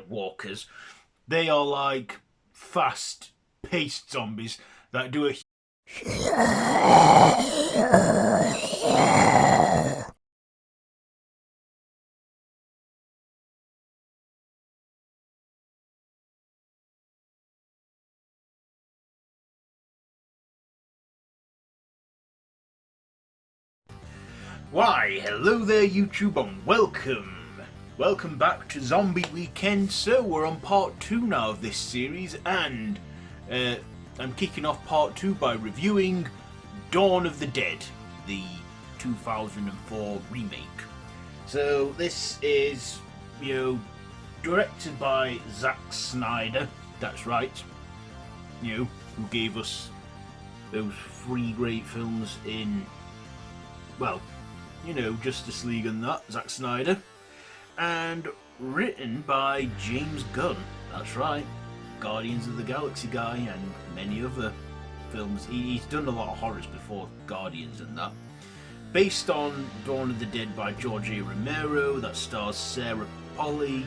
walkers. They are like fast-paced zombies that do a Why, hello there YouTube and welcome! Welcome back to Zombie Weekend. So we're on part 2 now of this series, and I'm kicking off part 2 by reviewing Dawn of the Dead, the 2004 remake. So this is, directed by Zack Snyder, that's right, who gave us those 3 great films in, well, Justice League and that, Zack Snyder, and written by James Gunn, that's right, Guardians of the Galaxy guy and many other films. He's done a lot of horrors before Guardians and that. Based on Dawn of the Dead by George A Romero, that stars Sarah Polley,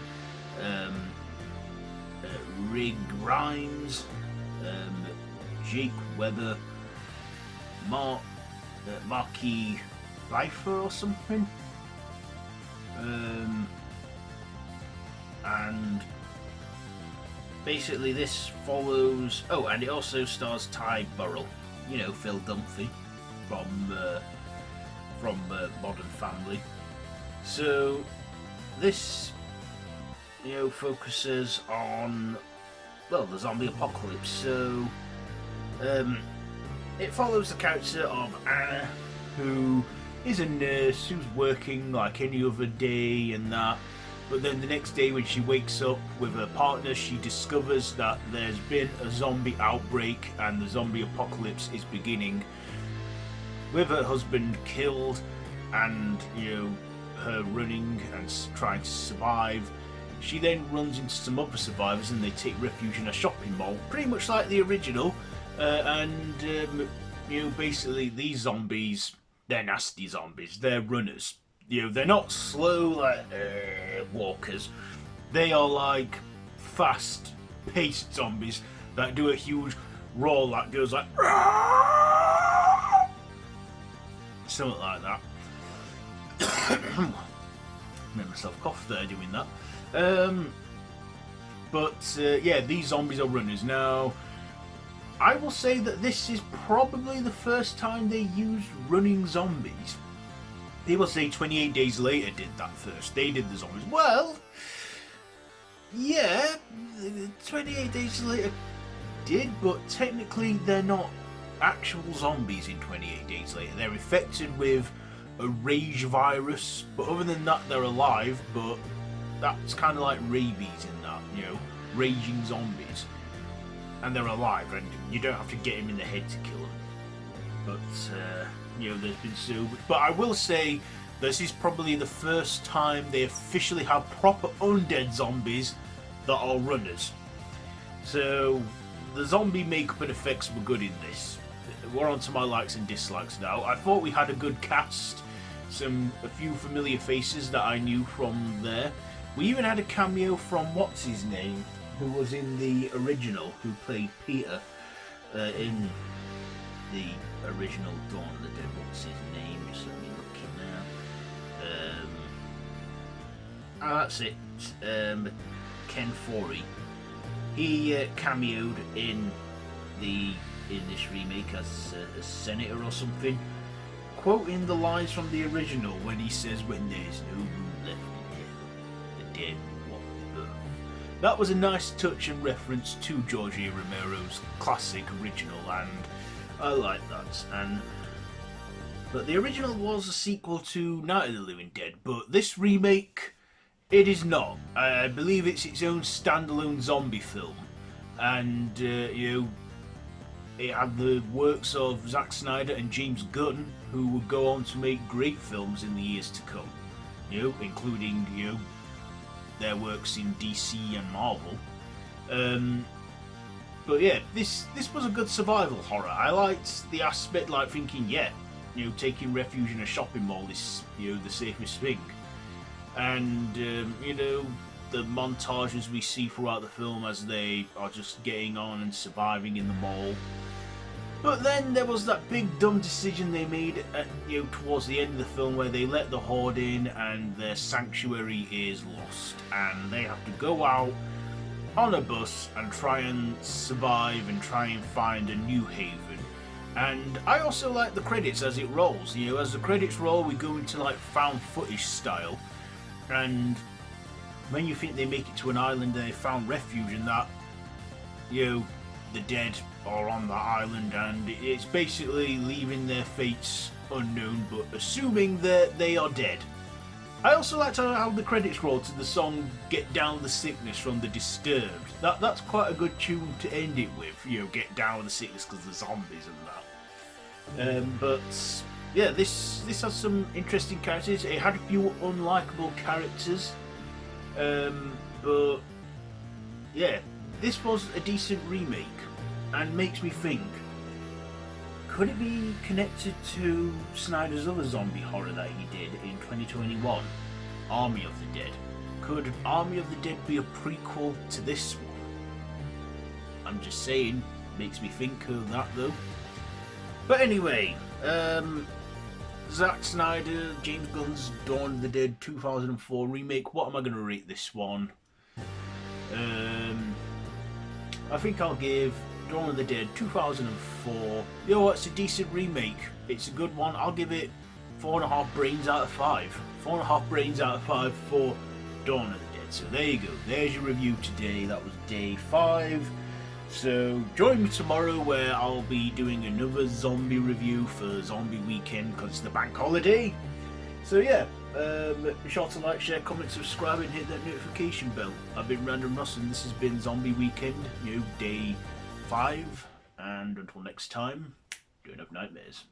Rig Grimes, Jake Weber, Marquis Pfeiffer or something, and basically this follows. Oh, and it also stars Ty Burrell, Phil Dunphy from Modern Family. So this, focuses on, well, the zombie apocalypse. So it follows the character of Anna, who is a nurse who's working like any other day and that, but then the next day when she wakes up with her partner, she discovers that there's been a zombie outbreak and the zombie apocalypse is beginning, with her husband killed and her running and trying to survive. She then runs into some other survivors and they take refuge in a shopping mall, pretty much like the original, and basically these zombies, they're nasty zombies, they're runners. They're not slow like walkers. They are like fast-paced zombies that do a huge roar that goes like something like that. Made myself cough there doing that. Yeah, these zombies are runners. Now, I will say that this is probably the first time they used running zombies. People say 28 Days Later did that first. They did the zombies. Well, yeah, 28 Days Later did, but technically they're not actual zombies in 28 Days Later. They're infected with a rage virus, but other than that they're alive, but that's kind of like rabies in that, raging zombies. And they're alive, and you don't have to get him in the head to kill them. But, there's been so... But I will say, this is probably the first time they officially have proper undead zombies that are runners. So, the zombie makeup and effects were good in this. We're on to my likes and dislikes now. I thought we had a good cast. A few familiar faces that I knew from there. We even had a cameo from what's-his-name, who was in the original, who played Peter in the original Dawn of the Dead. What's his name? Just let me look in now. That's it. Ken Forey. He cameoed in this remake as a senator or something, quoting the lines from the original when he says, "When there's no room left in hell, the dead walk the earth." That was a nice touch and reference to George A Romero's classic original, and I like that. But the original was a sequel to Night of the Living Dead, but this remake, it is not. I believe it's its own standalone zombie film, and it had the works of Zack Snyder and James Gunn, who would go on to make great films in the years to come, including their works in DC and Marvel. But yeah, this was a good survival horror. I liked the aspect, like thinking, taking refuge in a shopping mall is the safest thing, and the montages we see throughout the film as they are just getting on and surviving in the mall. But then there was that big dumb decision they made at, towards the end of the film where they let the Horde in and their sanctuary is lost and they have to go out on a bus and try and survive and try and find a new haven. And I also like the credits as it rolls. As the credits roll, we go into like found footage style, and when you think they make it to an island and they found refuge and that, the dead are on that island, and it's basically leaving their fates unknown but assuming that they are dead. I also liked how the credits roll to the song Get Down the Sickness from the Disturbed. That's quite a good tune to end it with, get down the sickness because the zombies and that. But yeah, this has some interesting characters. It had a few unlikable characters. But yeah, this was a decent remake and makes me think, could it be connected to Snyder's other zombie horror that he did in 2021, Army of the Dead? Could Army of the Dead be a prequel to this one? I'm just saying, makes me think of that though. But anyway, Zack Snyder, James Gunn's Dawn of the Dead 2004 remake. What am I going to rate this one? I think I'll give Dawn of the Dead 2004. It's a decent remake. It's a good one. I'll give it 4.5 brains out of 5. 4.5 brains out of 5 for Dawn of the Dead. So there you go. There's your review today. That was day 5. So join me tomorrow where I'll be doing another zombie review for Zombie Weekend because it's the bank holiday. So yeah, be sure to like, share, comment, subscribe and hit that notification bell. I've been Random Russ and this has been Zombie Weekend, day 5. And until next time, don't have nightmares.